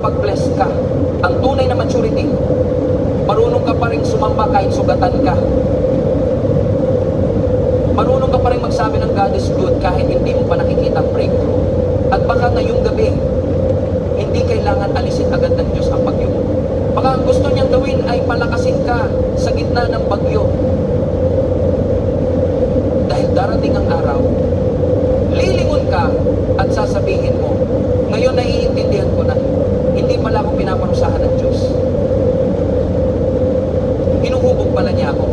pag-bless ka. Ang tunay na maturity, marunong ka pa rin sumamba kahit sugatan ka. Marunong ka pa rin magsabi ng God is good kahit hindi mo pa nakikita ang breakthrough. At baka ngayong gabi, hindi kailangan alisin agad ng Diyos ang bagyo mo. Baka ang gusto niyang gawin ay palakasin ka sa gitna ng bagyo. Dahil darating ang araw, lilingon ka at sasabihin mo, ngayon naiintindihan ko na, hindi pala ako pinaparusahan ng Diyos. Hinuhubog pala niya ako.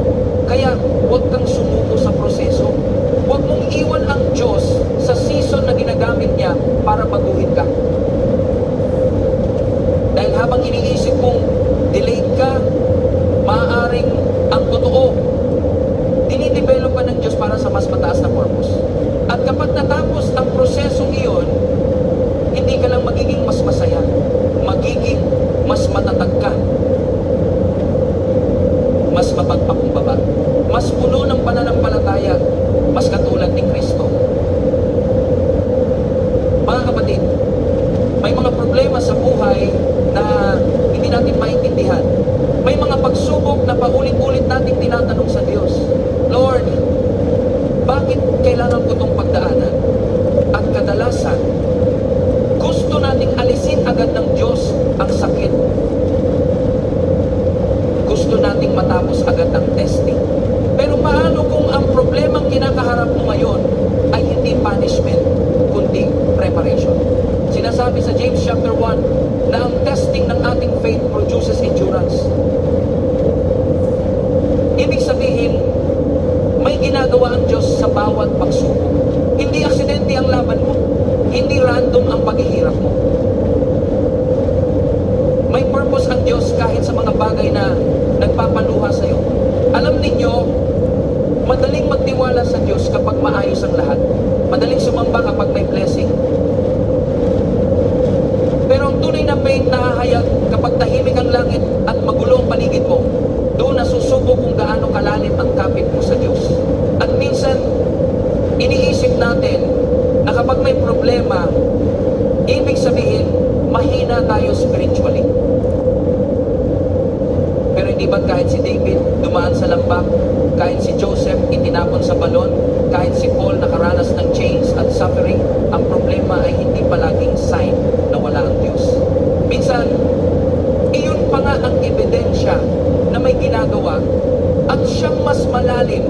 Kaya huwag kang sumuko sa proseso. Huwag mong iwan ang Diyos sa season na ginagamit niya para baguhin ka. Dahil habang iniisip mong delayed ka, maaaring ang totoo, dinidevelop ka ng Diyos para sa mas mataas na purpose. At kapag natapos ang prosesong iyon, hindi ka lang magiging mas masaya, magiging mas matatag ka, mas mapagpakumbaba, mas puno ng pananampalataya, mas katulad ni Kristo. Mga kapatid, may mga problema sa buhay na hindi natin maintindihan. May mga pagsubok na paulit-ulit nating tinatanong sa Diyos, Lord, bakit kailangan ko itong pagdaanan? At kadalasan, gusto nating alisin agad ng Diyos ang sakit. Gusto nating matapos agad ang testing. Pero paano kung ang problemang kinakaharap mo ngayon ay hindi punishment, kundi preparation? Sinasabi sa James chapter 1 na ang testing ng ating faith produces endurance. Ibig sabihin, may ginagawa ang Diyos sa bawat pagsubok. Hindi aksidente ang laban mo. Hindi random ang paghihirap mo. May purpose ang Diyos kahit sa mga bagay na nagpapaluha sa iyo. Alam ninyo, madaling magtiwala sa Diyos kapag maayos ang lahat. Madaling sumamba kapag may blessing. Pero ang tunay na faith nahahayag kapag tahimik ang langit at magulo ang paligid mo. Doon nasusubo kung gaano kalalim ang kapit mo sa Diyos. At minsan, iniisip natin na kapag may problema, ibig sabihin, mahina tayo spiritually. Pero hindi ba kahit si David dumaan sa lambak, kahit si Joseph itinapon sa balon, kahit si Paul nakaranas ng chains at suffering, ang problema ay hindi palaging sign na wala ang Diyos. Minsan, iyon pa nga ang ebidensya na may ginagawa at siyang mas malalim